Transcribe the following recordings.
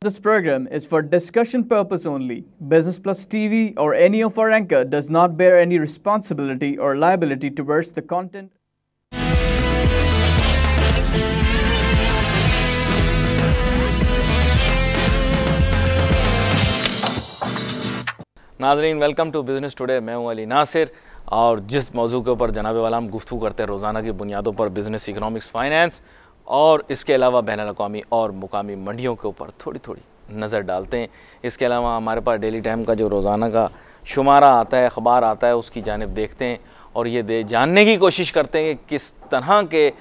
This program is for discussion purpose only. Business Plus TV or any of our anchor does not bear any responsibility or liability towards the content. नाज़रीन, welcome to business today. मैं हूं अली नासिर और जिस मौजू के ऊपर जनाब वाला हम गुफ्तगू करते हैं रोज़ाना की बुनियादों पर बिज़नेस, इकनॉमिक्स, फाइनेंस और इसके अलावा बैनुल-अक़वामी और मुकामी मंडियों के ऊपर थोड़ी थोड़ी नज़र डालते हैं। इसके अलावा हमारे पास डेली टाइम का जो रोज़ाना का शुमारा आता है, अखबार आता है, उसकी जानिब देखते हैं और ये जानने की कोशिश करते हैं कि किस तरह के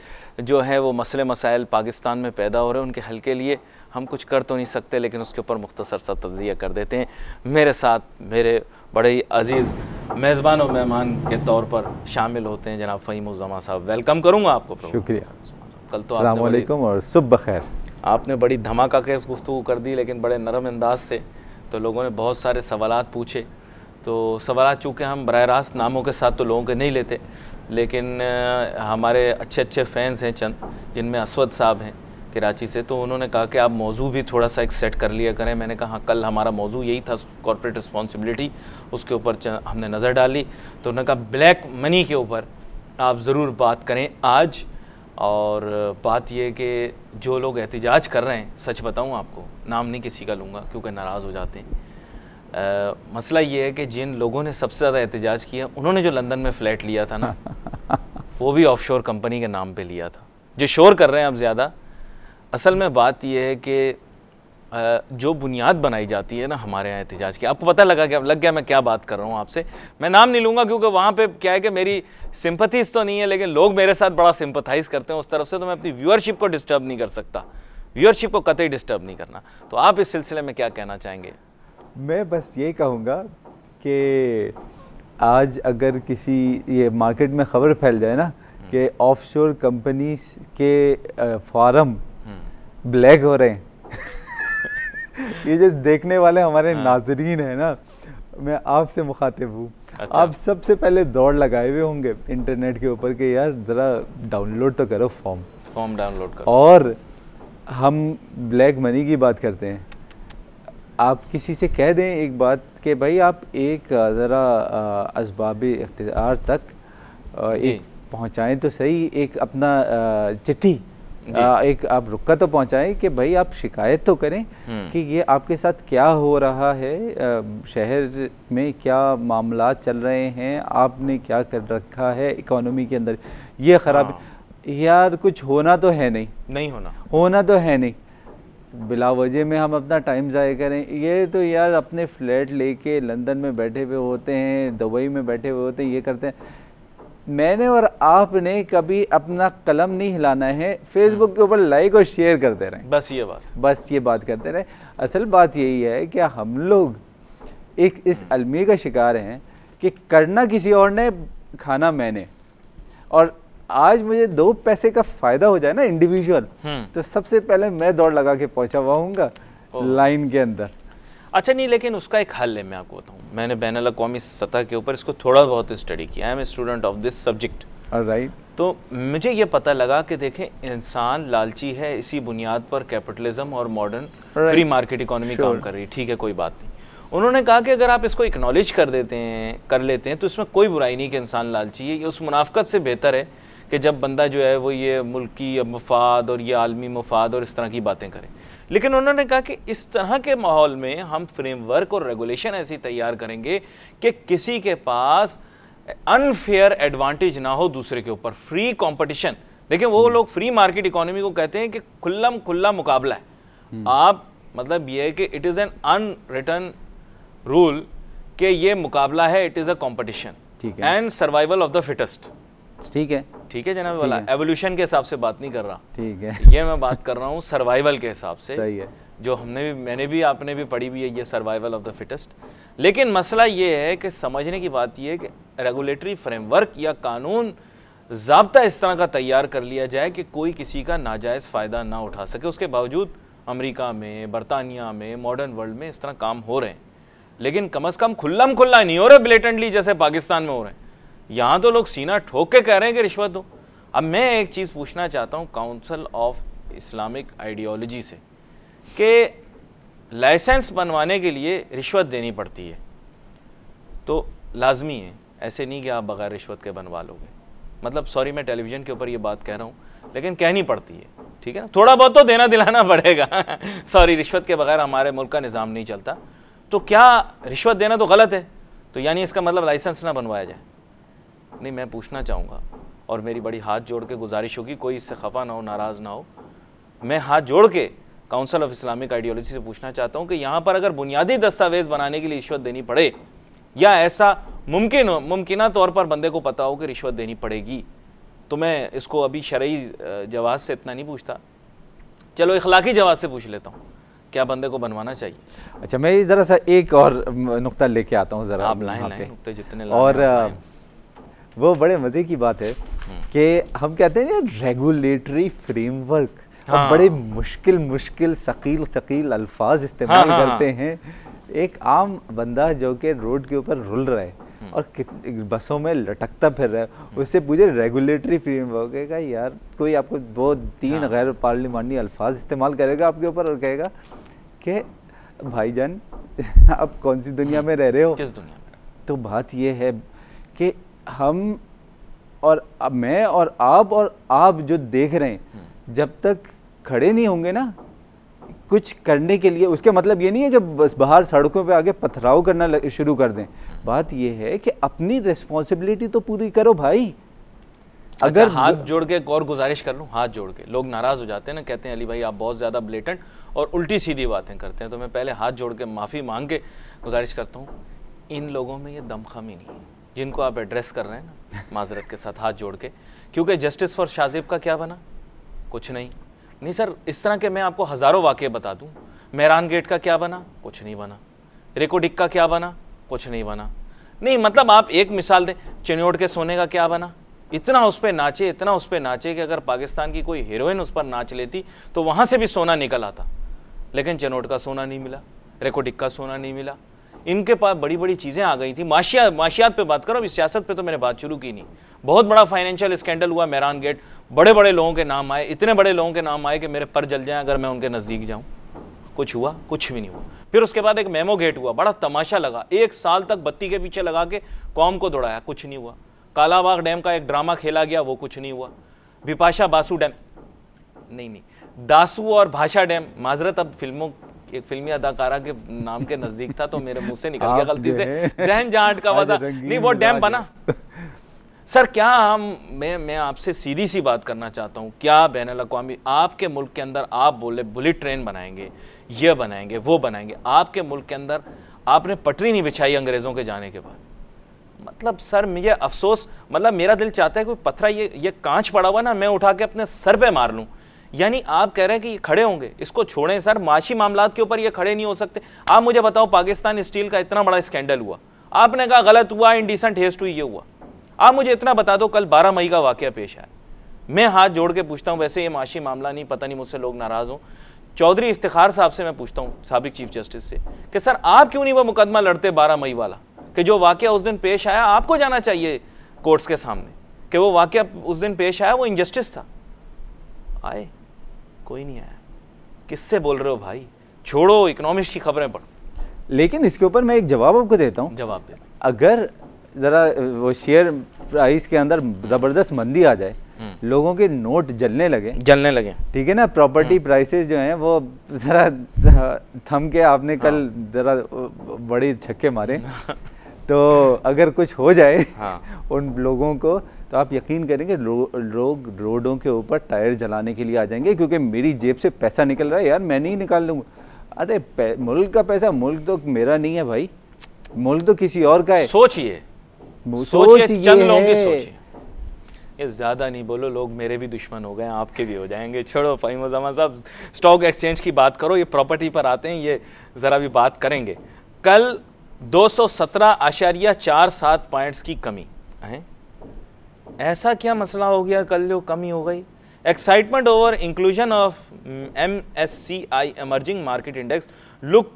जो है वो मसले मसाइल पाकिस्तान में पैदा हो रहे हैं। उनके हल के लिए हम कुछ कर तो नहीं सकते, लेकिन उसके ऊपर मुख्तसर सा तज़किया कर देते हैं। मेरे साथ मेरे बड़े ही अज़ीज़ मेज़बान और मेहमान के तौर पर शामिल होते हैं जनाब फ़हीम उज़्ज़मा साहब। वेलकम करूँगा आपको। शुक्रिया। कल तो अस्सलाम वालेकुम और सुबह खैर। आपने बड़ी धमाका केस गुफ्तगू कर दी, लेकिन बड़े नरम अंदाज से। तो लोगों ने बहुत सारे सवालात पूछे, तो सवालात चूँकि हम बराह रास्त नामों के साथ तो लोगों के नहीं लेते, लेकिन हमारे अच्छे अच्छे फ़ैन्स हैं चंद, जिनमें असवद साहब हैं कराची से, तो उन्होंने कहा कि आप मौजू भी थोड़ा सा एक सेट कर लिया करें। मैंने कहा कल हमारा मौजू यही था, कॉर्पोरेट रिस्पॉन्सिबिलिटी, उसके ऊपर हमने नज़र डाली। तो उन्होंने कहा ब्लैक मनी के ऊपर आप ज़रूर बात करें आज। और बात यह कि जो लोग एहतिजाज कर रहे हैं, सच बताऊं आपको, नाम नहीं किसी का लूँगा क्योंकि नाराज़ हो जाते हैं। मसला ये है कि जिन लोगों ने सबसे ज़्यादा एहतिजाज किया, उन्होंने जो लंदन में फ़्लैट लिया था ना वो भी ऑफशोर कंपनी के नाम पे लिया था। जो शोर कर रहे हैं अब ज़्यादा, असल में बात यह है कि जो बुनियाद बनाई जाती है ना हमारे यहाँ एहतिजाज की, आपको पता लग गया मैं क्या बात कर रहा हूँ आपसे। मैं नाम नहीं लूँगा क्योंकि वहाँ पे क्या है कि मेरी सिंपथीज़ तो नहीं है, लेकिन लोग मेरे साथ बड़ा सिंपथाइज़ करते हैं उस तरफ से, तो मैं अपनी व्यूअरशिप को डिस्टर्ब नहीं कर सकता। व्यूअरशिप को कतई डिस्टर्ब नहीं करना। तो आप इस सिलसिले में क्या कहना चाहेंगे? मैं बस यही कहूँगा कि आज अगर किसी ये मार्केट में ख़बर फैल जाए ना कि ऑफशोर कंपनी के फार्म ब्लैक हो रहे हैं ये जो देखने वाले हमारे नाज़रीन हैं ना, मैं आपसे मुखातिब हूँ। अच्छा। आप सबसे पहले दौड़ लगाए हुए होंगे इंटरनेट के ऊपर कि यार ज़रा डाउनलोड तो करो फॉर्म डाउनलोड करो। और हम ब्लैक मनी की बात करते हैं। आप किसी से कह दें एक बात कि भाई आप एक ज़रा असबाब इख्तियार तक एक पहुँचाएँ तो सही, एक अपना चिट्ठी एक आप रुका तो पहुंचाएं कि भाई आप शिकायत तो करें कि ये आपके साथ क्या हो रहा है, शहर में क्या मामलात चल रहे हैं, आपने क्या कर रखा है इकोनॉमी के अंदर, ये ख़राब यार कुछ होना तो है नहीं होना तो है नहीं। बिला वजह में हम अपना टाइम ज़ाया करें, ये तो यार अपने फ्लैट लेके लंदन में बैठे हुए होते हैं, दुबई में बैठे हुए होते हैं, ये करते हैं। मैंने और आपने कभी अपना कलम नहीं हिलाना है, फेसबुक के ऊपर लाइक और शेयर करते रहें, बस ये बात करते रहें। असल बात यही है कि हम लोग एक इस अलमी का शिकार हैं कि करना किसी और ने, खाना मैंने, और आज मुझे 2 पैसे का फ़ायदा हो जाए ना इंडिविजुअल, तो सबसे पहले मैं दौड़ लगा के पहुँचा हुआऊँगा लाइन के अंदर। अच्छा नहीं, लेकिन उसका एक हल है, मैं आपको बताऊँ। मैंने बैनुल-अक़वामी सतह के ऊपर इसको थोड़ा बहुत स्टडी किया। I am a student of this subject. Right. तो मुझे ये पता लगा कि देखें, इंसान लालची है, इसी बुनियाद पर कैपिटलिज्म और मॉडर्न फ्री मार्केट इकोनॉमी काम कर रही है। ठीक है, कोई बात नहीं। उन्होंने कहा कि अगर आप इसको एक्नॉलेज कर लेते हैं तो इसमें कोई बुराई नहीं कि इंसान लालची है। ये उस मुनाफ़क़त से बेहतर है कि जब बंदा जो है वो ये मुल्की मफाद और ये आलमी मफाद और इस तरह की बातें करे। लेकिन उन्होंने कहा कि इस तरह के माहौल में हम फ्रेमवर्क और रेगुलेशन ऐसी तैयार करेंगे कि किसी के पास अनफेयर एडवांटेज ना हो दूसरे के ऊपर, फ्री कंपटीशन। देखिए, वो लोग फ्री मार्केट इकोनॉमी को कहते हैं कि खुला मुकाबला है। आप मतलब ये है कि it is an unwritten rule कि ये मुकाबला है, it is a competition and survival of the fittest. ठीक है जनाब वाला, एवोल्यूशन के हिसाब से बात नहीं कर रहा। ठीक है, ये मैं बात कर रहा हूँ सर्वाइवल के हिसाब से। सही है, जो मैंने भी आपने भी पढ़ी हुई है, ये सर्वाइवल ऑफ द फिटेस्ट। लेकिन मसला ये है कि समझने की बात ये है कि रेगुलेटरी फ्रेमवर्क या कानून ज़ाब्ता इस तरह का तैयार कर लिया जाए कि कोई किसी का नाजायज़ फ़ायदा ना उठा सके। उसके बावजूद अमेरिका में, बरतानिया में, मॉडर्न वर्ल्ड में इस तरह काम हो रहे हैं, लेकिन कम अज़ कम खुल्ला नहीं हो रहे ब्लेटेंटली जैसे पाकिस्तान में हो रहे हैं। यहाँ तो लोग सीना ठोक के कह रहे हैं कि रिश्वत दो। अब मैं एक चीज़ पूछना चाहता हूँ काउंसिल ऑफ इस्लामिक आइडियोलॉजी से कि लाइसेंस बनवाने के लिए रिश्वत देनी पड़ती है, तो लाजमी है, ऐसे नहीं कि आप बगैर रिश्वत के बनवा लोगे। मतलब सॉरी मैं टेलीविज़न के ऊपर ये बात कह रहा हूँ, लेकिन कहनी पड़ती है, ठीक है ना, थोड़ा बहुत तो देना दिलाना पड़ेगा सॉरी, रिश्वत के बगैर हमारे मुल्क का निज़ाम नहीं चलता। तो क्या रिश्वत देना तो गलत है, तो यानी इसका मतलब लाइसेंस ना बनवाया जाए? नहीं, मैं पूछना चाहूँगा और मेरी बड़ी हाथ जोड़ के गुजारिश होगी, कोई इससे खफा ना हो, नाराज़ ना हो, मैं हाथ जोड़ के काउंसिल ऑफ इस्लामिक आइडियोलॉजी से पूछना चाहता हूँ कि यहाँ पर अगर बुनियादी दस्तावेज़ बनाने के लिए रिश्वत देनी पड़े, या ऐसा मुमकिना तौर पर बंदे को पता हो कि रिश्वत देनी पड़ेगी, तो मैं इसको अभी शरई जवाब से इतना नहीं पूछता, चलो इखलाकी जवाब से पूछ लेता हूँ, क्या बंदे को बनवाना चाहिए? अच्छा, मैं ज़रा सा एक और नुक्ता लेके आता हूँ ज़रा, आप लाएं नुक्ते जितने और वो बड़े मज़े की बात है कि हम कहते हैं ना रेगुलेटरी फ्रेमवर्क, हाँ, बड़े मुश्किल सकील अल्फाज इस्तेमाल करते हैं। एक आम बंदा जो कि रोड के ऊपर रुल रहा है और बसों में लटकता फिर रहा है, उससे पूछे रेगुलेटरी फ्रेमवर्क का, यार कोई आपको 2-3 गैर पार्लिमानी अल्फाज इस्तेमाल करेगा आपके ऊपर और कहेगा कि भाईजान आप कौन सी दुनिया में रह रहे हो, किस दुनिया में? तो बात ये है कि हम और मैं और आप जो देख रहे हैं, जब तक खड़े नहीं होंगे ना कुछ करने के लिए, उसके मतलब ये नहीं है कि बस बाहर सड़कों पे आके पथराव करना शुरू कर दें। बात ये है कि अपनी रिस्पॉन्सिबिलिटी तो पूरी करो भाई। अगर हाथ जोड़ के एक और गुजारिश कर लूँ, हाथ जोड़ के, लोग नाराज़ हो जाते हैं ना, कहते हैं अली भाई आप बहुत ज़्यादा ब्लेटेंट और उल्टी सीधी बातें करते हैं, तो मैं पहले हाथ जोड़ के माफ़ी मांग के गुजारिश करता हूँ, इन लोगों में ये दमखमी नहीं है जिनको आप एड्रेस कर रहे हैं ना, माजरत के साथ हाथ जोड़ के, क्योंकि जस्टिस फॉर शाजिब का क्या बना? कुछ नहीं सर, इस तरह के मैं आपको हज़ारों वाक़े बता दूं। मेहरान गेट का क्या बना? कुछ नहीं बना। रेकोडिक का क्या बना? कुछ नहीं बना। नहीं मतलब आप एक मिसाल दें, चिन्योट के सोने का क्या बना? इतना उस पर नाचे कि अगर पाकिस्तान की कोई हीरोइन उस पर नाच लेती तो वहाँ से भी सोना निकल आता, लेकिन चिन्योट का सोना नहीं मिला, रेकोडिक का सोना नहीं मिला। इनके पास बड़ी बड़ी चीज़ें आ गई थी। माशियात पे बात करो, अभी सियासत पे तो मैंने बात शुरू की नहीं। बहुत बड़ा फाइनेंशियल स्कैंडल हुआ मेहरान गेट, बड़े बड़े लोगों के नाम आए, इतने बड़े लोगों के नाम आए कि मेरे पर जल जाएं अगर मैं उनके नज़दीक जाऊं। कुछ हुआ? कुछ भी नहीं हुआ। फिर उसके बाद एक मेमो गेट हुआ, बड़ा तमाशा लगा, 1 साल तक बत्ती के पीछे लगा के कौम को दौड़ाया, कुछ नहीं हुआ। कालाबाग डैम का एक ड्रामा खेला गया, वो कुछ नहीं हुआ। बिपाशा बासु डैम नहीं, दासू और भाषा डैम, माजरत अब एक फिल्मी अदाकारा के नाम के नजदीक था तो मेरे मुंह से निकल गया गलती से, जहन जहां अटका हुआ था। नहीं वो डैम बना। सर क्या मैं आपसे सीधी सी बात करना चाहता हूं, क्या बैनुल अक़वामी आपके मुल्क के अंदर आप बोले बुलेट ट्रेन बनाएंगे, ये बनाएंगे, वो बनाएंगे, आपके मुल्क के अंदर आपने पटरी नहीं बिछाई अंग्रेजों के जाने के बाद। मतलब सर मुझे अफसोस, मतलब मेरा दिल चाहता है कोई पत्थर ये कांच पड़ा हुआ ना, मैं उठा के अपने सर पे मार लूं। यानी आप कह रहे हैं कि ये खड़े होंगे, इसको छोड़ें सर, माशी मामलात के ऊपर ये खड़े नहीं हो सकते। आप मुझे बताओ, पाकिस्तान स्टील का इतना बड़ा स्कैंडल हुआ, आपने कहा गलत हुआ, इंडिसेंट हेस्ट हुई, ये हुआ। आप मुझे इतना बता दो, कल 12 मई का वाकया पेश आया, मैं हाथ जोड़ के पूछता हूँ, वैसे ये माशी मामला नहीं, पता नहीं मुझसे लोग नाराज़ हों, चौधरी इफ्तिखार साहब से मैं पूछता हूँ, साबिक चीफ जस्टिस से, कि सर आप क्यों नहीं वो मुकदमा लड़ते 12 मई वाला, कि जो वाकया उस दिन पेश आया, आपको जाना चाहिए कोर्ट्स के सामने कि वो वाकया उस दिन पेश आया वो इंजस्टिस था। आए कोई नहीं आया। किससे बोल रहे हो भाई, छोड़ो, इकोनॉमिक्स की खबरें पढ़ो। लेकिन इसके ऊपर मैं एक जवाब आपको देता हूँ। जवाब दे। अगर ज़रा वो शेयर प्राइस के अंदर ज़बरदस्त मंदी आ जाए, लोगों के नोट जलने लगे, ठीक है ना, प्रॉपर्टी प्राइसेस जो हैं वो ज़रा थम के, आपने कल ज़रा बड़े छक्के मारे, तो अगर कुछ हो जाए उन लोगों को, तो आप यकीन करेंगे लोग रोडों के ऊपर टायर जलाने के लिए आ जाएंगे, क्योंकि मेरी जेब से पैसा निकल रहा है यार, मैं नहीं निकाल लूँगा। अरे मुल्क का पैसा, मुल्क तो मेरा नहीं है भाई, मुल्क तो किसी और का है। सोचिए चंद लोगों की सोचिए। ये ज़्यादा नहीं बोलो, लोग मेरे भी दुश्मन हो गए, आपके भी हो जाएंगे। छोड़ो फ़हीम ज़मान साहब, स्टॉक एक्सचेंज की बात करो, ये प्रॉपर्टी पर आते हैं, ये ज़रा भी बात करेंगे। कल 217.47 पॉइंट्स की कमी है। ऐसा क्या मसला हो गया कल जो कमी हो गई? Excitement over inclusion of MSCI emerging market index look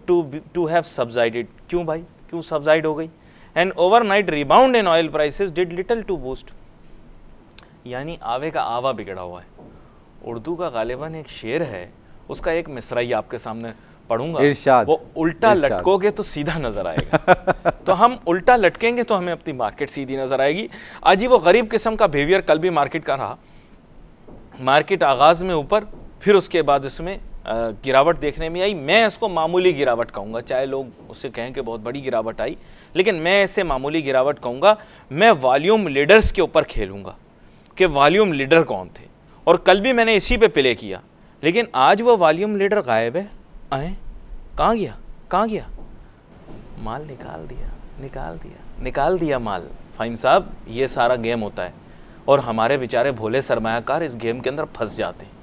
to have subsided. क्यों भाई, क्यों सब्साइड हो गई? And overnight rebound in oil prices did little to boost. यानी आवे का आवा बिगड़ा हुआ है। उर्दू का गालिबन एक शेर है, उसका एक मिसरा ही आपके सामने पढ़ूंगा, इरशाद, वो उल्टा इरशाद। लटकोगे तो सीधा नजर आएगा। तो हम उल्टा लटकेंगे तो हमें अपनी मार्केट सीधी नजर आएगी। अजीब व गरीब किस्म का बिहेवियर कल भी मार्केट का रहा। मार्केट आगाज में ऊपर, फिर उसके बाद इसमें गिरावट देखने में आई। मैं इसको मामूली गिरावट कहूँगा, चाहे लोग उससे कहें कि बहुत बड़ी गिरावट आई, लेकिन मैं इसे मामूली गिरावट कहूँगा। मैं वॉल्यूम लीडर्स के ऊपर खेलूँगा कि वॉल्यूम लीडर कौन थे, और कल भी मैंने इसी पे प्ले किया, लेकिन आज वो वॉल्यूम लीडर गायब है। आए कहाँ गया, कहाँ गया? माल निकाल दिया, निकाल दिया, निकाल दिया माल। फ़हीम साहब, ये सारा गेम होता है, और हमारे बेचारे भोले सरमायाकार इस गेम के अंदर फंस जाते हैं।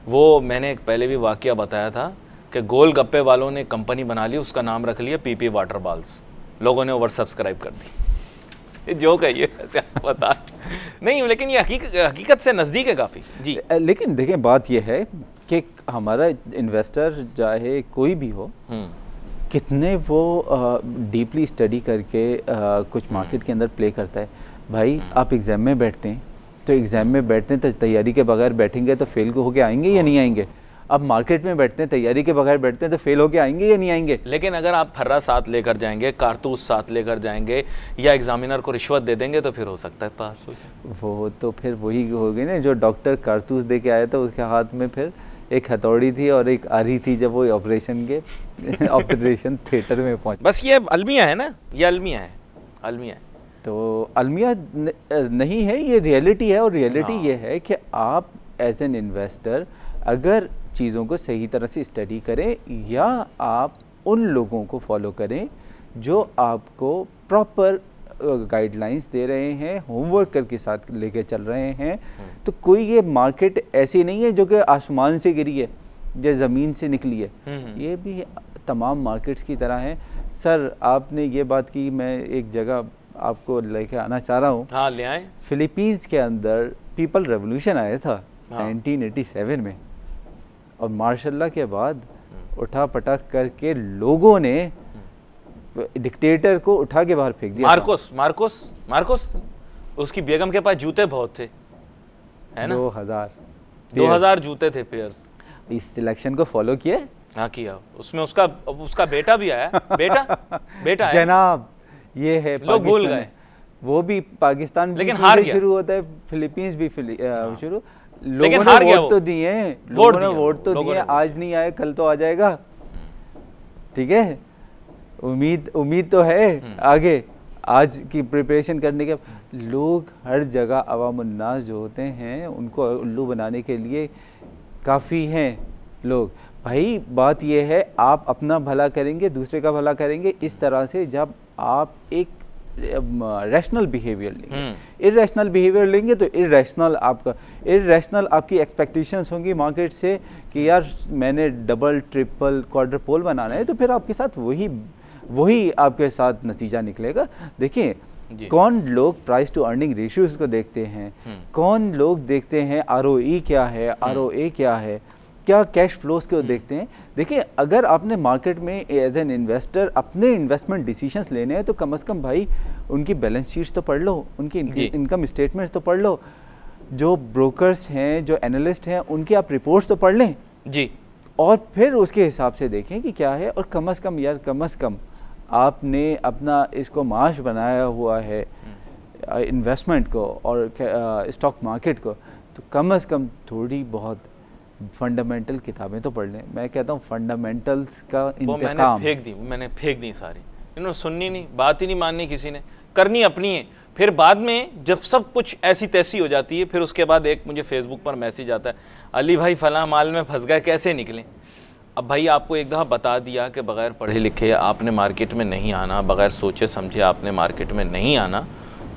वो मैंने एक पहले भी वाकया बताया था कि गोल गप्पे वालों ने कंपनी बना ली, उसका नाम रख लिया पीपी वाटर बॉल्स। लोगों ने ओवर सब्सक्राइब कर दी। जो कहिए ऐसे बता नहीं, लेकिन ये हकीकत से नज़दीक है काफ़ी जी। लेकिन देखें, बात यह है कि हमारा इन्वेस्टर चाहे कोई भी हो, कितने वो डीपली स्टडी करके कुछ मार्केट के अंदर प्ले करता है। भाई आप एग्ज़ाम में बैठते हैं तो एग्ज़ाम में बैठते हैं तो तैयारी के बगैर बैठेंगे तो फेल होके आएंगे या नहीं आएंगे? अब मार्केट में बैठते हैं, तैयारी के बगैर बैठते हैं तो फेल होके आएंगे या नहीं आएंगे? लेकिन अगर आप फर्रा साथ लेकर जाएंगे, कारतूस साथ लेकर जाएंगे, या एग्जामिनर को रिश्वत दे देंगे तो फिर हो सकता है पास हो जाए। वो तो फिर वही हो गई ना, जो डॉक्टर कारतूस दे के आया था उसके हाथ में फिर एक हथौड़ी थी और एक आरी थी जब वो ऑपरेशन ऑपरेशन थिएटर में पहुंच। बस ये अलमिया है ना, ये अलमिया है, अलमिया है। तो अलमिया नहीं है, ये रियलिटी है। और रियलिटी ये है कि आप एज एन इन्वेस्टर अगर चीज़ों को सही तरह से स्टडी करें, या आप उन लोगों को फॉलो करें जो आपको प्रॉपर गाइडलाइंस दे रहे हैं, होमवर्क करके साथ लेके चल रहे हैं, तो कोई ये मार्केट ऐसी नहीं है जो कि आसमान से गिरी है या ज़मीन से निकली है। ये भी तमाम मार्केट्स की तरह है। सर, आपने ये बात की, मैं एक जगह आपको लेके आना चाह रहा हूँ। हाँ, ले आए। फिलीपींस के अंदर पीपल रेवोल्यूशन आया था 1987 में, और मार्शल के बाद उठा पटक करके लोगों ने डिक्टेटर को उठा के बाहर फेंक दिया। मार्कोस उसकी बेगम के पास जूते बहुत थे, है ना? 2000 जूते थे पेयर्स। इस सिलेक्शन को फॉलो किया? हाँ, किया। उसमें उसका बेटा भी आया। बेटा जनाब, ये है, लोग भूल गए। वो भी पाकिस्तान, लेकिन हार गया। शुरू होता है, फिलीपींस भी शुरू। लेकिन हार गया। वोट तो दिए, लोगों ने वोट तो दिए। आज नहीं आए कल तो आ जाएगा, ठीक है? उम्मीद तो है आगे। आज की प्रिपरेशन करने के लोग हर जगह अवामुन्नास जो होते हैं उनको उल्लू बनाने के लिए काफ़ी हैं लोग। भाई बात यह है, आप अपना भला करेंगे, दूसरे का भला करेंगे इस तरह से। जब आप एक रैशनल बिहेवियर लेंगे, इर्रेशनल बिहेवियर लेंगे तो इर्रेशनल आपकी एक्सपेक्टेशंस होंगी मार्केट से कि यार मैंने डबल ट्रिपल क्वाड्रपोल बनाना है, तो फिर आपके साथ वही आपके साथ नतीजा निकलेगा। देखिए, कौन लोग प्राइस टू अर्निंग रेशियोज को देखते हैं, कौन लोग देखते हैं ROE क्या है, ROA क्या है, क्या कैश फ्लोज को देखते हैं। देखिए, अगर आपने मार्केट में एज एन इन्वेस्टर अपने इन्वेस्टमेंट डिसीजंस लेने हैं तो कम से कम भाई उनकी बैलेंस शीट्स तो पढ़ लो, उनकी इनकम स्टेटमेंट्स तो पढ़ लो, जो ब्रोकर्स हैं, जो एनालिस्ट हैं, उनकी आप रिपोर्ट्स तो पढ़ लें जी, और फिर उसके हिसाब से देखें कि क्या है। और कम से कम आपने अपना इसको माश बनाया हुआ है इन्वेस्टमेंट को और स्टॉक मार्केट को, तो कम से कम थोड़ी बहुत फंडामेंटल किताबें तो पढ़ लें। मैं कहता हूँ फंडामेंटल्स का इंतकाम मैंने फेंक दी सारी। इन्होंने सुननी नहीं, बात ही नहीं माननी, किसी ने करनी अपनी है। फिर बाद में जब सब कुछ ऐसी तैसी हो जाती है, फिर उसके बाद एक मुझे फेसबुक पर मैसेज आता है, अली भाई फलां माल में फंस गए, कैसे निकलें? अब भाई आपको एक दफ़ा बता दिया कि बग़ैर पढ़े लिखे आपने मार्केट में नहीं आना, बग़ैर सोचे समझे आपने मार्केट में नहीं आना,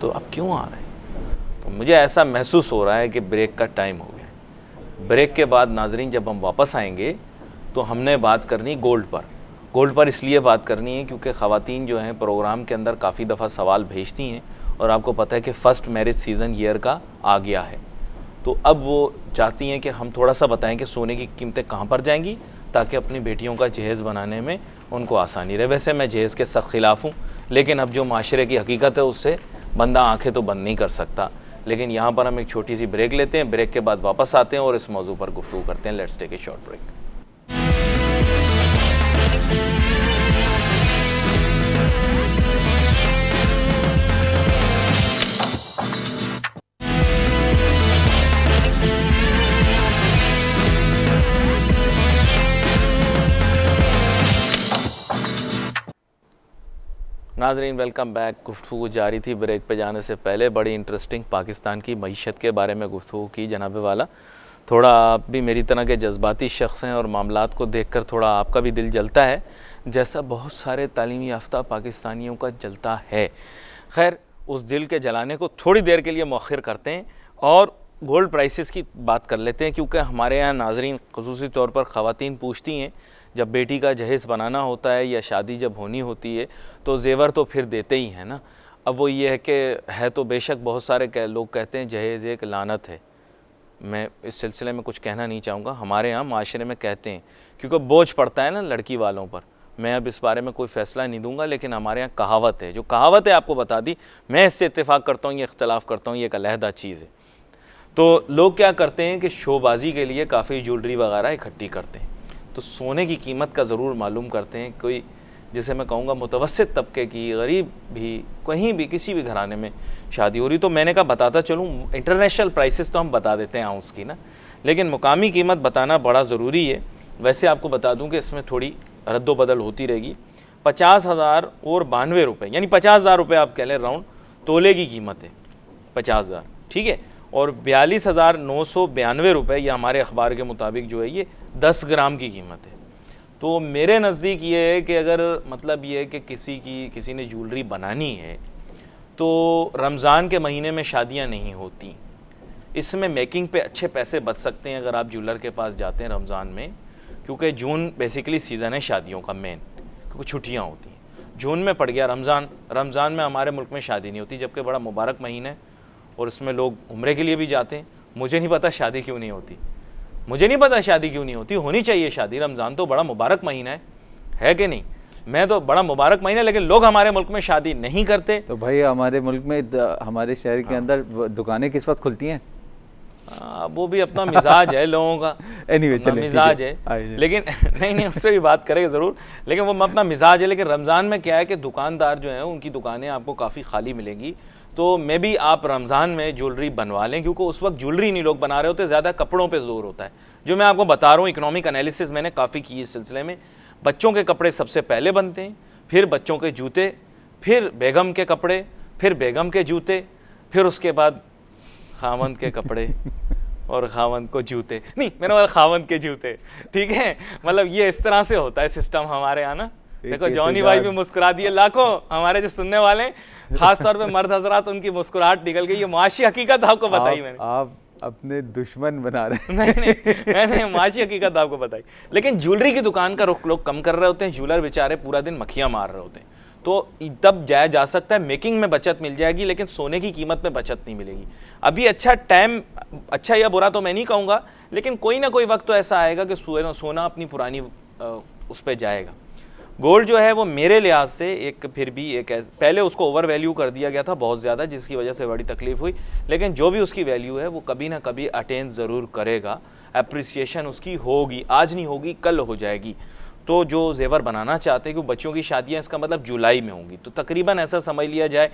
तो अब क्यों आ रहे हैं? तो मुझे ऐसा महसूस हो रहा है कि ब्रेक का टाइम हो गया। ब्रेक के बाद नाजरीन जब हम वापस आएंगे तो हमने बात करनी गोल्ड पर इसलिए बात करनी है क्योंकि ख़वातीन जो हैं प्रोग्राम के अंदर काफ़ी दफ़ा सवाल भेजती हैं, और आपको पता है कि फ़र्स्ट मैरिज सीज़न ईयर का आ गया है, तो अब वो चाहती हैं कि हम थोड़ा सा बताएं कि सोने की कीमतें कहाँ पर जाएंगी ताकि अपनी बेटियों का जहेज़ बनाने में उनको आसानी रहे। वैसे मैं जहेज़ के सख्त ख़िलाफ़ हूँ, लेकिन अब जो माशरे की हकीकत है उससे बंदा आँखें तो बंद नहीं कर सकता। लेकिन यहाँ पर हम एक छोटी सी ब्रेक लेते हैं, ब्रेक के बाद वापस आते हैं और इस मौजू पर गुफ्तगू करते हैं। Let's take a short break. नाजरीन वेलकम बैक। गुफ्तगू जारी थी ब्रेक पे जाने से पहले। बड़ी इंटरेस्टिंग पाकिस्तान की मईशत के बारे में गुफ्तगू की जनाब वाला। थोड़ा आप भी मेरी तरह के जज्बाती शख्स हैं और मामलात को देखकर थोड़ा आपका भी दिल जलता है, जैसा बहुत सारे तालीमी याफ्ता पाकिस्तानियों का जलता है। खैर, उस दिल के जलाने को थोड़ी देर के लिए मौखर करते हैं और गोल्ड प्राइसेस की बात कर लेते हैं, क्योंकि हमारे यहाँ नाजरीन ख़ुसूसी तौर पर ख़वातीन पूछती हैं जब बेटी का जहेज़ बनाना होता है या शादी जब होनी होती है तो जेवर तो फिर देते ही हैं ना। अब वो ये है कि है तो बेशक बहुत सारे लोग कहते हैं जहेज़ एक लानत है। मैं इस सिलसिले में कुछ कहना नहीं चाहूँगा, हमारे यहाँ माशरे में कहते हैं क्योंकि बोझ पड़ता है ना लड़की वालों पर। मैं अब इस बारे में कोई फ़ैसला नहीं दूंगा, लेकिन हमारे यहाँ कहावत है, जो कहावत है आपको बता दी। मैं इससे इत्तेफाक करता हूँ, ये इख्तलाफ करता हूँ, ये एक अलहदा चीज़ है। तो लोग क्या करते हैं कि शोबाजी के लिए काफ़ी ज्वेलरी वगैरह इकट्ठी करते हैं, तो सोने की कीमत का ज़रूर मालूम करते हैं। कोई जिसे मैं कहूँगा मुतवस्सित तबके की गरीब भी कहीं भी किसी भी घराने में शादी हो रही, तो मैंने कहा बताता चलूँ। इंटरनेशनल प्राइसेस तो हम बता देते हैं आउंस की ना, लेकिन मुकामी कीमत बताना बड़ा ज़रूरी है। वैसे आपको बता दूँ कि इसमें थोड़ी रद्दोबदल होती रहेगी। 50,000 और 92 रुपये, यानी 50,000 रुपये आप कह लें राउंड तोले की कीमत है 50,000, ठीक है। और 42,992 रुपये ये हमारे अखबार के मुताबिक जो है ये 10 ग्राम की कीमत है। तो मेरे नज़दीक ये है कि अगर मतलब ये है कि किसी ने ज्वेलरी बनानी है तो रमज़ान के महीने में शादियां नहीं होती, इसमें मेकिंग पे अच्छे पैसे बच सकते हैं अगर आप ज्वेलर के पास जाते हैं रमज़ान में, क्योंकि जून बेसिकली सीज़न है शादियों का मेन, क्योंकि छुट्टियाँ होती हैं। जून में पड़ गया रमज़ान में हमारे मुल्क में शादी नहीं होती, जबकि बड़ा मुबारक महीना है और इसमें लोग उम्रे के लिए भी जाते हैं। मुझे नहीं पता शादी क्यों नहीं होती, होनी चाहिए शादी। रमज़ान तो बड़ा मुबारक महीना है कि नहीं? मैं तो बड़ा मुबारक महीना, लेकिन लोग हमारे मुल्क में शादी नहीं करते। तो भाई हमारे मुल्क में हमारे शहर के अंदर दुकानें किस वक्त खुलती हैं? वो भी अपना मिजाज है लोगों का। Anyway, चलें, मिजाज है, लेकिन नहीं उस पर भी बात करेंगे ज़रूर, लेकिन वो अपना मिजाज है। लेकिन रमज़ान में क्या है कि दुकानदार जो हैं उनकी दुकानें आपको काफ़ी खाली मिलेंगी। तो मे भी आप रमज़ान में ज्वेलरी बनवा लें, क्योंकि उस वक्त ज्वेलरी नहीं लोग बना रहे होते, ज़्यादा कपड़ों पे जोर होता है। जो मैं आपको बता रहा हूँ, इकोनॉमिक एनालिसिस मैंने काफ़ी की इस सिलसिले में। बच्चों के कपड़े सबसे पहले बनते हैं, फिर बच्चों के जूते, फिर बेगम के कपड़े, फिर बेगम के जूते, फिर उसके बाद खावंद के कपड़े और खावंद को जूते। नहीं, मैंने बोला खावंद के जूते, ठीक है। मतलब ये इस तरह से होता है सिस्टम हमारे यहाँ ना। देखो जॉनी भाई भी मुस्कुरा दिए, लाखों हमारे जो सुनने वाले खास तौर पे मर्द हजरात, उनकी मुस्कुराहट निकल गई। ये मुआशी हकीकत आपको बताई मैंने। आप अपने दुश्मन बना रहे हैं। नहीं, मुआशी हकीकत आपको बताई। लेकिन ज्वेलरी की दुकान का रुख लोग कम कर रहे होते हैं, ज्वेलर बेचारे पूरा दिन मक्खियाँ मार रहे होते हैं, तो तब जाया जा सकता है। मेकिंग में बचत मिल जाएगी, लेकिन सोने की कीमत में बचत नहीं मिलेगी। अभी अच्छा टाइम, अच्छा या बुरा तो मैं नहीं कहूँगा, लेकिन कोई ना कोई वक्त तो ऐसा आएगा कि सोना अपनी पुरानी उस पर जाएगा। गोल्ड जो है वो मेरे लिहाज से एक फिर भी एक पहले उसको ओवर वैल्यू कर दिया गया था बहुत ज़्यादा, जिसकी वजह से बड़ी तकलीफ हुई, लेकिन जो भी उसकी वैल्यू है वो कभी ना कभी अटेन ज़रूर करेगा। अप्रिसिएशन उसकी होगी, आज नहीं होगी कल हो जाएगी। तो जो जेवर बनाना चाहते हैं, क्योंकि बच्चों की शादियाँ इसका मतलब जुलाई में होंगी, तो तकरीबन ऐसा समझ लिया जाए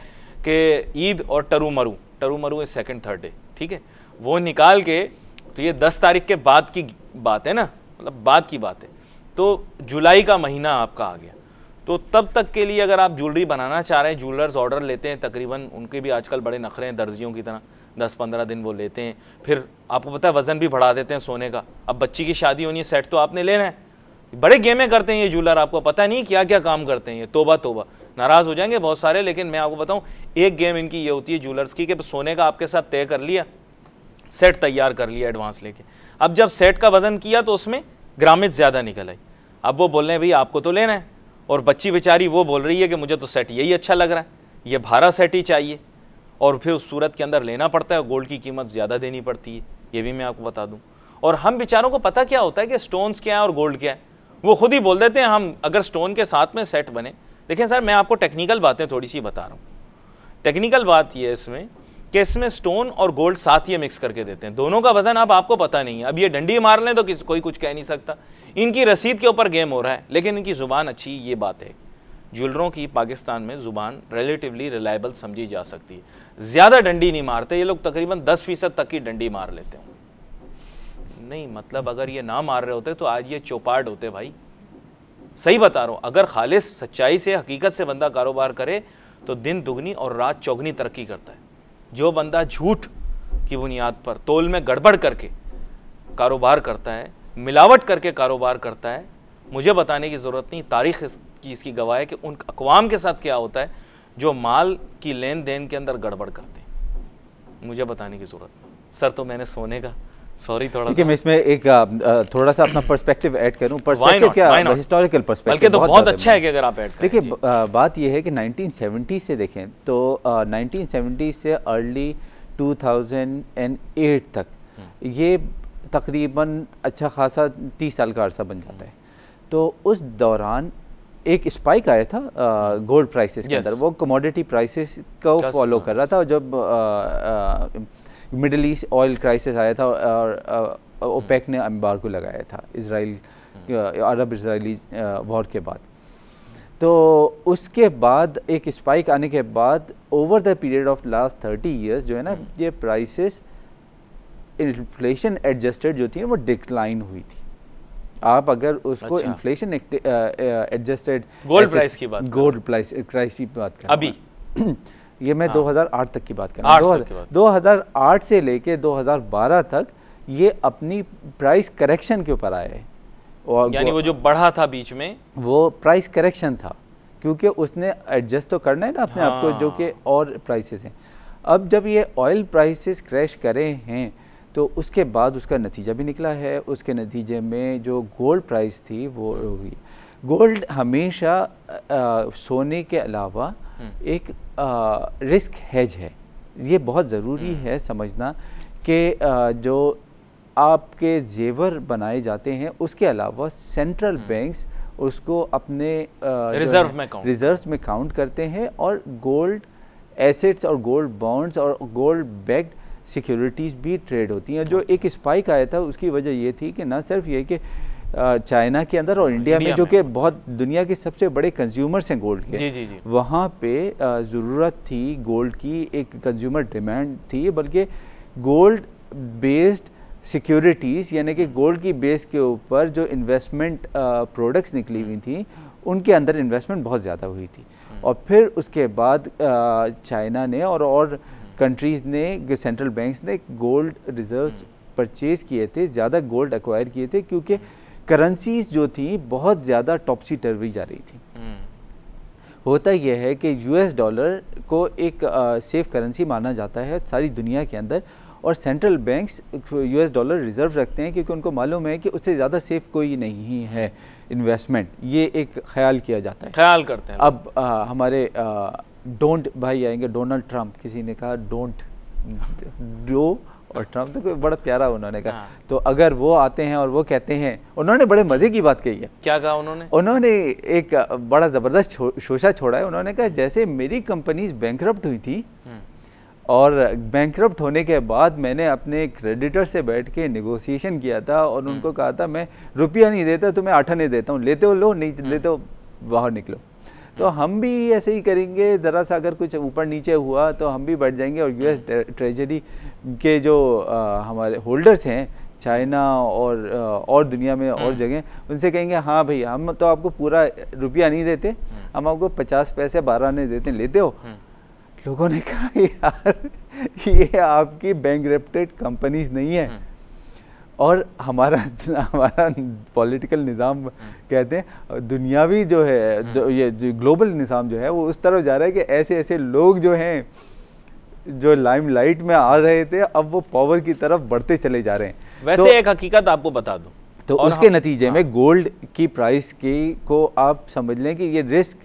कि ईद और टरू मरू इस सेकंड थर्ड डे, ठीक है, वो निकाल के, तो ये 10 तारीख के बाद की बात है ना, मतलब बाद की बात है। तो जुलाई का महीना आपका आ गया, तो तब तक के लिए अगर आप ज्वेलरी बनाना चाह रहे हैं, ज्वेलर्स ऑर्डर लेते हैं, तकरीबन उनके भी आजकल बड़े नखरे हैं दर्जियों की तरह, 10-15 दिन वो लेते हैं। फिर आपको पता है वज़न भी बढ़ा देते हैं सोने का। अब बच्ची की शादी होनी है, सेट तो आपने लेना है। बड़े गेमें करते हैं ये ज्वेलर, आपको पता नहीं क्या क्या काम करते हैं ये। तोबा, नाराज़ हो जाएंगे बहुत सारे, लेकिन मैं आपको बताऊं एक गेम इनकी ये होती है ज्वेलर्स की कि सोने का आपके साथ तय कर लिया, सेट तैयार कर लिया एडवांस लेके, अब जब सेट का वज़न किया तो उसमें ग्रामेज ज़्यादा निकल आई। अब वो बोल रहे हैं भाई आपको तो लेना है, और बच्ची बेचारी वो बोल रही है कि मुझे तो सेट यही अच्छा लग रहा है, ये भारा सेट ही चाहिए, और फिर उस सूरत के अंदर लेना पड़ता है, गोल्ड की कीमत ज़्यादा देनी पड़ती है, ये भी मैं आपको बता दूँ। और हम बेचारों को पता क्या होता है कि स्टोन्स क्या है और गोल्ड क्या है, वो खुद ही बोल देते हैं हम अगर स्टोन के साथ में सेट बने। देखें सर, मैं आपको टेक्निकल बातें थोड़ी सी बता रहा हूँ। टेक्निकल बात ये है इसमें कि इसमें स्टोन और गोल्ड साथ ही मिक्स करके देते हैं, दोनों का वजन अब आपको पता नहीं है। अब ये डंडी मार लें तो कोई कुछ कह नहीं सकता, इनकी रसीद के ऊपर गेम हो रहा है, लेकिन इनकी ज़ुबान अच्छी, ये बात है। ज्वेलरों की पाकिस्तान में ज़ुबान रिलेटिवली रिलायबल समझी जा सकती है, ज़्यादा डंडी नहीं मारते ये लोग, तकरीबन 10% तक की डंडी मार लेते हैं। नहीं मतलब अगर ये ना मार रहे होते तो आज ये चौपाट होते भाई, सही बता रहा हूँ, अगर खालिस सच्चाई से हकीकत से बंदा कारोबार करे तो दिन दुगनी और रात चौगनी तरक्की करता है। जो बंदा झूठ की बुनियाद पर तोल में गड़बड़ करके कारोबार करता है, मिलावट करके कारोबार करता है, मुझे बताने की ज़रूरत नहीं, तारीख़ की इसकी गवाह है कि उन अक़वाम के साथ क्या होता है जो माल की लेन देन के अंदर गड़बड़ करते हैं। मुझे बताने की ज़रूरत नहीं सर। तो मैंने सोने का सॉरी थोड़ा, ठीक है, मैं इसमें एक थोड़ा सा अपना पर्सपेक्टिव ऐड करूं। पर्सपेक्टिव क्या, हिस्टोरिकल पर्सपेक्टिव, बल्कि तो बहुत अच्छा है कि अगर आप ऐड करें। देखिए बात यह है कि 1970 से देखें तो 1970 से अर्ली 2008 तक ये तकरीबन अच्छा खासा 30 साल का अरसा बन जाता है। तो उस दौरान एक स्पाइक आया था गोल्ड प्राइसेस के अंदर, वो कमोडिटी प्राइसेस को फॉलो कर रहा था। जब मिडल ईस्ट ऑयल क्राइसिस आया था और ओपेक ने एम्बार्गो लगाया था इजराइल, अरब इजरायली वॉर के बाद, तो उसके बाद एक स्पाइक आने के बाद over the period of last 30 years जो है ना, ये प्राइसेस इन्फ्लेशन एडजस्टेड जो थी वो डिक्लाइन हुई थी। आप अगर उसको इन्फ्लेशन एडजस्टेड गोल्ड प्राइस की बात, गोल्ड प्राइस की बात करें अभी ये मैं 2008 तक की बात कर रहा हूँ। 2008 से लेके 2012 तक ये अपनी प्राइस करेक्शन के ऊपर आए हैं, और यानी वो जो बढ़ा था बीच में वो प्राइस करेक्शन था, क्योंकि उसने एडजस्ट तो करना है ना अपने आप को, जो कि और प्राइसेस हैं। अब जब ये ऑयल प्राइसेस क्रैश करे हैं तो उसके बाद उसका नतीजा भी निकला है। उसके नतीजे में जो गोल्ड प्राइस थी वो हुई। गोल्ड हमेशा सोने के अलावा एक रिस्क हेज है। ये बहुत ज़रूरी है समझना कि जो आपके जेवर बनाए जाते हैं उसके अलावा सेंट्रल बैंक्स उसको अपने रिजर्व में काउंट करते हैं, और गोल्ड एसेट्स और गोल्ड बॉन्ड्स और गोल्ड बैक्ड सिक्योरिटीज़ भी ट्रेड होती हैं। जो एक स्पाइक आया था उसकी वजह ये थी कि ना सिर्फ ये कि चाइना के अंदर और इंडिया में जो कि बहुत दुनिया के सबसे बड़े कंज्यूमर्स हैं गोल्ड के, वहाँ पे ज़रूरत थी गोल्ड की, एक कंज्यूमर डिमांड थी, बल्कि गोल्ड बेस्ड सिक्योरिटीज़ यानी कि गोल्ड की बेस के ऊपर जो इन्वेस्टमेंट प्रोडक्ट्स निकली हुई थी उनके अंदर इन्वेस्टमेंट बहुत ज़्यादा हुई थी। और फिर उसके बाद चाइना ने और कंट्रीज़ ने, सेंट्रल बैंक्स ने गोल्ड रिजर्व्स परचेज़ किए थे, ज़्यादा गोल्ड एक्वायर किए थे, क्योंकि करेंसीज जो थी बहुत ज़्यादा टॉपसी टर्वी जा रही थी। होता यह है कि यूएस डॉलर को एक सेफ करेंसी माना जाता है सारी दुनिया के अंदर, और central banks US dollar reserve रखते हैं क्योंकि उनको मालूम है कि उससे ज़्यादा सेफ कोई नहीं है इन्वेस्टमेंट, ये एक ख्याल किया जाता है, ख्याल करते हैं। अब हमारे डोंट भाई आएंगे, डोनाल्ड ट्रंप, किसी ने कहा डोंट डो, और ट्रंप तो कोई बड़ा प्यारा उन्होंने कहा। तो अगर वो आते हैं और वो कहते हैं, उन्होंने बड़े मज़े की बात कही है। क्या कहा उन्होंने एक बड़ा ज़बरदस्त शोशा छोड़ा है। उन्होंने कहा जैसे मेरी कंपनीज बैंकरप्ट हुई थी और बैंकरप्ट होने के बाद मैंने अपने क्रेडिटर से बैठ के नेगोशिएशन किया था और उनको कहा था मैं रुपया नहीं देता तो मैं 8 आने देता हूँ, लेते हो लो, नहीं लेते हो बाहर निकलो। तो हम भी ऐसे ही करेंगे, ज़रा सा अगर कुछ ऊपर नीचे हुआ तो हम भी बढ़ जाएंगे, और यूएस ट्रेजरी के जो हमारे होल्डर्स हैं चाइना और दुनिया में और जगह, उनसे कहेंगे हाँ भाई हम तो आपको पूरा रुपया नहीं देते, हम आपको 50 पैसे 12 आने देते हैं, लेते हो। लोगों ने कहा यार ये आपकी बैंकरप्टेड कंपनीज नहीं है, और हमारा पॉलिटिकल निज़ाम कहते हैं दुनियावी जो है, ये जो ग्लोबल निज़ाम जो है वो उस तरफ जा रहा है कि ऐसे ऐसे लोग जो हैं जो लाइमलाइट में आ रहे थे अब वो पावर की तरफ बढ़ते चले जा रहे हैं। वैसे तो, एक हकीकत आपको बता दूं, तो उसके नतीजे में गोल्ड की प्राइस को आप समझ लें कि ये रिस्क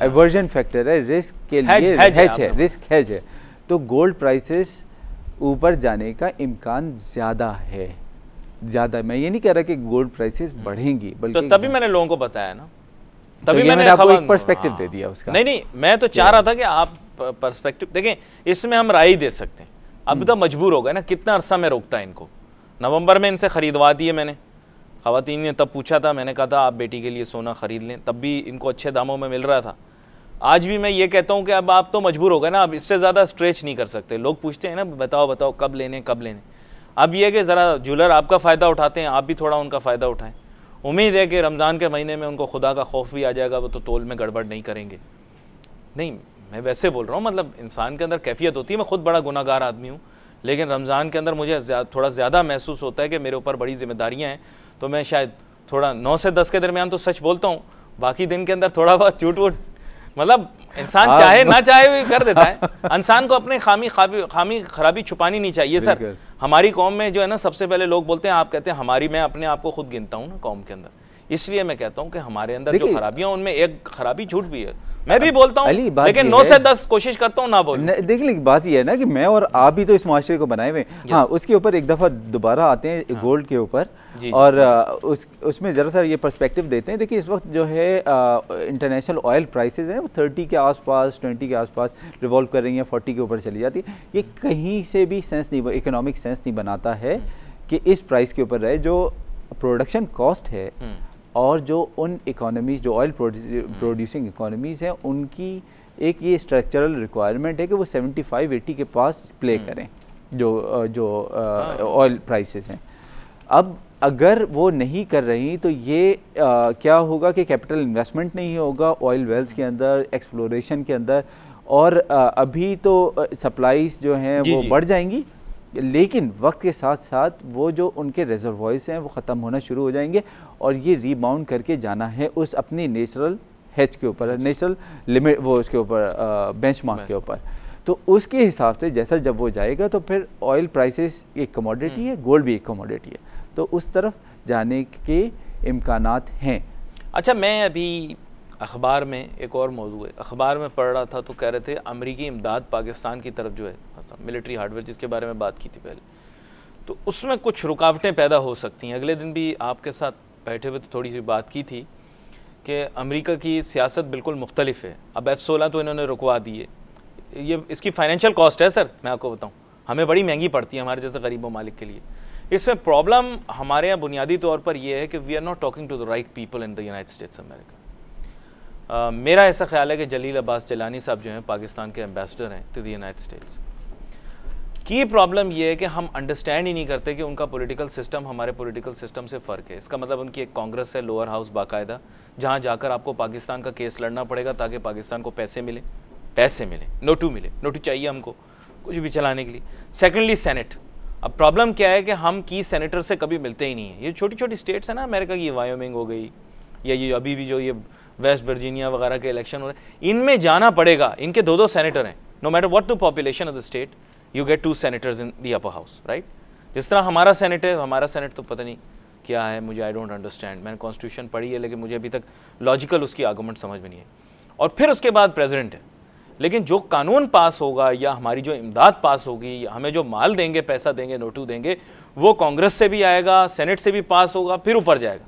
एवर्जन फैक्टर है, रिस्क के लिए रिस्क हेज है। तो गोल्ड प्राइसेस ऊपर जाने का इम्कान ज़्यादा है, ज़्यादा। मैं ये नहीं कह रहा कि गोल्ड प्राइसेस बढ़ेंगी, बल्कि तो तभी मैंने लोगों को बताया ना, तभी तो मैंने आपको एक पर्सपेक्टिव दे दिया उसका। नहीं मैं तो चाह रहा था कि आप पर्सपेक्टिव देखें, इसमें हम राय दे सकते हैं। अब तो मजबूर हो गए ना, कितना अरसा में रोकता है इनको। नवंबर में इनसे ख़रीदवा दिए मैंने, ख़वातीन ने तब पूछा था, मैंने कहा था आप बेटी के लिए सोना ख़रीद लें, तब भी इनको अच्छे दामों में मिल रहा था। आज भी मैं ये कहता हूँ कि अब आप तो मजबूर हो गए ना, अब इससे ज़्यादा स्ट्रेच नहीं कर सकते। लोग पूछते हैं ना बताओ कब लेने। अब ये कि ज़रा ज्वेलर आपका फ़ायदा उठाते हैं, आप भी थोड़ा उनका फ़ायदा उठाएं। उम्मीद है कि रमज़ान के महीने में उनको खुदा का खौफ भी आ जाएगा, वो तो तोल में गड़बड़ नहीं करेंगे। नहीं, मैं वैसे बोल रहा हूँ, मतलब इंसान के अंदर कैफियत होती है। मैं खुद बड़ा गुनाहगार आदमी हूँ, लेकिन रमज़ान के अंदर मुझे थोड़ा ज़्यादा महसूस होता है कि मेरे ऊपर बड़ी जिम्मेदारियाँ हैं, तो मैं शायद थोड़ा 9 से 10 के दरमियान तो सच बोलता हूँ, बाकी दिन के अंदर थोड़ा बहुत झूठ वूठ, मतलब इंसान चाहे ना चाहे भी कर देता है। इंसान को अपने खामी खराबी छुपानी नहीं चाहिए सर। हमारी कौम में जो है ना, सबसे पहले लोग बोलते हैं, आप कहते हैं हमारी, मैं अपने आप को खुद गिनता हूँ ना कौम के अंदर, इसलिए मैं कहता हूँ कि हमारे अंदर जो खराबियां, उनमें एक खराबी झूठ भी है। मैं भी बोलता हूँ, लेकिन 9 से 10 कोशिश करता हूँ ना बोलूं। देखिए बात ये है ना कि मैं और आप भी तो इस माशरे को बनाए हुए। हाँ, उसके ऊपर एक दफ़ा दोबारा आते हैं गोल्ड के ऊपर, और उसमें ज़रा सा ये पर्सपेक्टिव देते हैं। देखिए इस वक्त जो है इंटरनेशनल ऑयल प्राइसेस हैं वो 30 के आसपास, 20 के आसपास रिवॉल्व कर रही हैं, 40 के ऊपर चली जाती है। ये कहीं से भी सेंस नहीं, इकोनॉमिक सेंस नहीं बनाता है कि इस प्राइस के ऊपर रहे। जो प्रोडक्शन कॉस्ट है और जो उन इकोनॉमीज़, जो ऑयल प्रोड्यूसिंग इकोनॉमीज़ हैं, उनकी एक ये स्ट्रक्चरल रिक्वायरमेंट है कि वो 75-80 के पास प्ले करें जो ऑयल प्राइसेस हैं। अब अगर वो नहीं कर रही तो ये क्या होगा कि कैपिटल इन्वेस्टमेंट नहीं होगा ऑयल वेल्स के अंदर, एक्सप्लोरेशन के अंदर, और अभी तो सप्लाईज जो हैं वो बढ़ जाएंगी, लेकिन वक्त के साथ साथ वो जो उनके रिजर्वॉयर्स हैं वो ख़त्म होना शुरू हो जाएंगे, और ये रीबाउंड करके जाना है उस अपनी नेचुरल हेज के ऊपर, नेचुरल लिमिट, वो उसके ऊपर बेंचमार्क के ऊपर। तो उसके हिसाब से जैसा जब वो जाएगा तो फिर ऑयल प्राइसेस एक कमोडिटी है, गोल्ड भी एक कमोडिटी है, तो उस तरफ जाने के इम्कानात हैं। अच्छा, मैं अभी अखबार में एक और मौजू है, अखबार में पढ़ रहा था तो कह रहे थे अमेरिकी इमदाद पाकिस्तान की तरफ जो है, मिलिट्री हार्डवेयर जिसके बारे में बात की थी पहले, तो उसमें कुछ रुकावटें पैदा हो सकती हैं। अगले दिन भी आपके साथ बैठे हुए तो थोड़ी सी बात की थी कि अमेरिका की सियासत बिल्कुल मुख्तलिफ है। अब F-16 तो इन्होंने रुकवा दी है, ये इसकी फाइनेंशियल कॉस्ट है सर, मैं आपको बताऊँ, हमें बड़ी महंगी पड़ती है हमारे जैसे गरीब ममालिक के लिए। इसमें प्रॉब्लम हमारे यहाँ बुनियादी तौर पर यह है कि we are not talking to the right people in the United States America. मेरा ऐसा ख्याल है कि जलील अब्बास जलानी साहब जो हैं पाकिस्तान के एम्बेसडर हैं टू द यूनाइटेड स्टेट्स, की प्रॉब्लम यह है कि हम अंडरस्टैंड ही नहीं करते कि उनका पॉलिटिकल सिस्टम हमारे पॉलिटिकल सिस्टम से फ़र्क है। इसका मतलब उनकी एक कांग्रेस है, लोअर हाउस बाकायदा, जहाँ जाकर आपको पाकिस्तान का केस लड़ना पड़ेगा ताकि पाकिस्तान को पैसे मिले, नोटू मिले, नोटू चाहिए हमको कुछ भी चलाने के लिए। सेकेंडली सेनेट, अब प्रॉब्लम क्या है कि हम की सेनेटर से कभी मिलते ही नहीं है। ये छोटी छोटी स्टेट्स हैं ना अमेरिका की, वायोमिंग हो गई, या ये अभी भी जो ये वेस्ट वर्जीनिया वगैरह के इलेक्शन हो रहे हैं, इनमें जाना पड़ेगा। इनके 2-2 सेनेटर हैं, no matter what the population of the state, you get 2 senators in the upper house, right. जिस तरह हमारा सेनेट है, हमारा सेनेट तो पता नहीं क्या है, मुझे आई डोंट अंडरस्टैंड। मैंने कॉन्स्टिट्यूशन पढ़ी है लेकिन मुझे अभी तक लॉजिकल उसकी आर्गूमेंट समझ में नहीं है। और फिर उसके बाद प्रेसिडेंट है, लेकिन जो कानून पास होगा या हमारी जो इमदाद पास होगी, हमें जो माल देंगे, पैसा देंगे, नोटू देंगे, वो कांग्रेस से भी आएगा, सेनेट से भी पास होगा, फिर ऊपर जाएगा।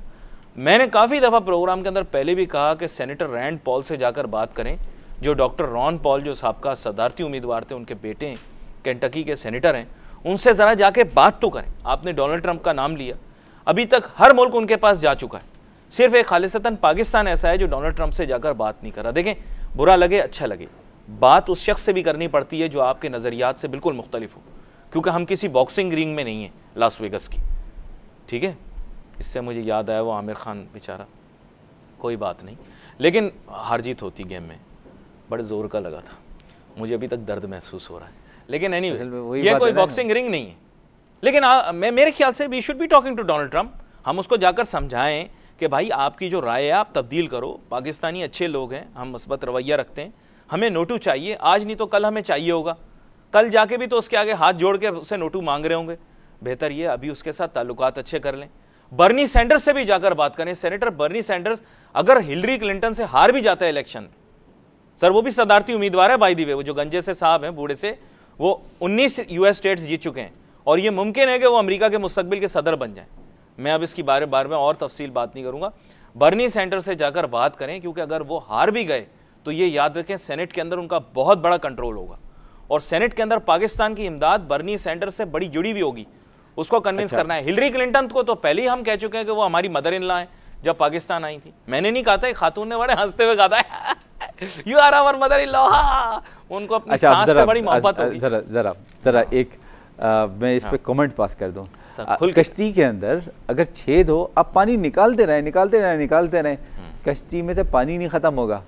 मैंने काफ़ी दफ़ा प्रोग्राम के अंदर पहले भी कहा कि सेनेटर रैंड पॉल से जाकर बात करें, जो डॉक्टर रॉन पॉल जो साबका सदारती उम्मीदवार थे, उनके बेटे हैं, केंटकी के सेनेटर हैं, उनसे ज़रा जाके बात तो करें। आपने डोनाल्ड ट्रंप का नाम लिया, अभी तक हर मुल्क उनके पास जा चुका है, सिर्फ एक खालिसतन पाकिस्तान ऐसा है जो डोनाल्ड ट्रंप से जाकर बात नहीं कर रहा। देखें, बुरा लगे अच्छा लगे, बात उस शख्स से भी करनी पड़ती है जो आपके नज़रियात से बिल्कुल मुख्तलिफ हो, क्योंकि हम किसी बॉक्सिंग रिंग में नहीं है लास वेगस की, ठीक है। इससे मुझे याद आया वो आमिर खान बेचारा, कोई बात नहीं, लेकिन हार जीत होती गेम में, बड़े ज़ोर का लगा था, मुझे अभी तक दर्द महसूस हो रहा है। लेकिन एनीवे, ये कोई बॉक्सिंग रिंग नहीं है। लेकिन मेरे ख्याल से we should be talking to Donald Trump. हम उसको जाकर समझाएं कि भाई आपकी जो राय है आप तब्दील करो, पाकिस्तानी अच्छे लोग हैं, हम मस्बत रवैया रखते हैं, हमें नोटू चाहिए, आज नहीं तो कल हमें चाहिए होगा, कल जाके भी तो उसके आगे हाथ जोड़ के उससे नोटू मांग रहे होंगे। बेहतर ये अभी उसके साथ ताल्लुकात अच्छे कर लें। बर्नी सैंडर्स से भी जाकर बात करें। सेनेटर बर्नी सैंडर्स अगर हिलरी क्लिंटन से हार भी जाता है इलेक्शन, सर वो भी सदारती उम्मीदवार है बाय द वे, वो जो गंजे से साहब हैं बूढ़े से, वो 19 यूएस स्टेट्स जीत चुके हैं, और ये मुमकिन है कि वो अमेरिका के मुस्तकबिल के सदर बन जाए। मैं अब इसकी बारे में और तफसील बात नहीं करूंगा। बर्नी सैंडर्स से जाकर बात करें, क्योंकि अगर वो हार भी गए तो ये याद रखें सेनेट के अंदर उनका बहुत बड़ा कंट्रोल होगा, और सेनेट के अंदर पाकिस्तान की इमदाद बर्नी सैंडर्स से बड़ी जुड़ी हुई होगी। उसको कन्विंस करना है। हिलरी क्लिंटन को तो पहले ही हम कह चुके हैं कि वो हमारी मदर इन लॉ है, जब पाकिस्तान आई थी। मैंने नहीं कहा था, एक खातून ने बड़े हंसते हुए कहा था you are our mother in law. उनको अपनी सास से बड़ी मोहब्बत होगी। जरा एक मैं इस पे कमेंट पास कर दूं। खुल कश्ती के अंदर अगर छेद हो, आप पानी निकालते रहें, कश्ती में से पानी नहीं ख़त्म होगा,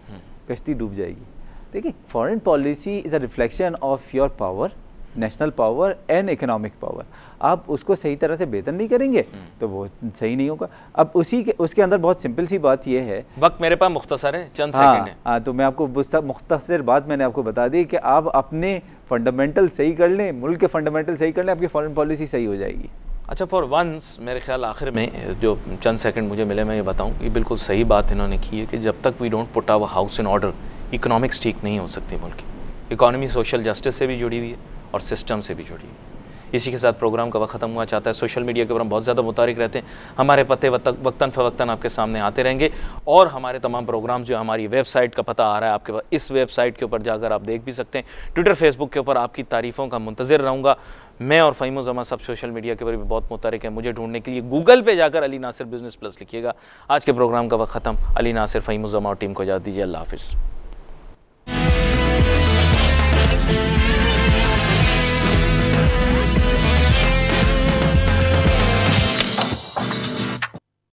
कश्ती डूब जाएगी। देखिए, foreign policy is a reflection of your power, national power and economic power. आप उसको सही तरह से बेहतर नहीं करेंगे तो वो सही नहीं होगा। अब उसके अंदर बहुत सिंपल सी बात ये है, वक्त मेरे पास मुख्तसर है, चंद सेकंड है। हाँ, तो मैं आपको मुख्तसर बात मैंने आपको बता दी कि आप अपने फंडामेंटल सही कर लें, मुल्क के फंडामेंटल सही कर लें, आपकी फॉरेन पॉलिसी सही हो जाएगी। अच्छा, फॉर वंस मेरे ख्याल आखिर में जो चंद सेकंड मुझे मिले मैं ये बताऊं, ये बिल्कुल सही बात इन्होंने की है कि जब तक we don't put our house in order, economics ठीक नहीं हो सकती मुल्क की। इकॉनमी सोशल जस्टिस से भी जुड़ी हुई है और सिस्टम से भी जुड़ी हुई है। इसी के साथ प्रोग्राम का वक्त ख़त्म हुआ। चाहता है सोशल मीडिया के ऊपर हम बहुत ज़्यादा मुतारिक रहते हैं, हमारे पते वक्तन फ़वक्तन आपके सामने आते रहेंगे और हमारे तमाम प्रोग्राम जो हमारी वेबसाइट का पता आ रहा है आपके पास, इस वेबसाइट के ऊपर जाकर आप देख भी सकते हैं। ट्विटर फेसबुक के ऊपर आपकी तारीफ़ों का मुंतज़िर रहूँगा। मैं और फ़हीम उज़्ज़मा सब सोशल मीडिया के ऊपर भी बहुत मुतारिक हैं। मुझे ढूंढने के लिए गूगल पे जाकर अली नासिर बिज़नेस प्लस लिखिएगा। आज के प्रोग्राम का वक्त ख़त्म। अली नासिर, फ़हीम उज़्ज़मा और टीम को इजाज़त दीजिए। अल्लाह हाफ़िज़।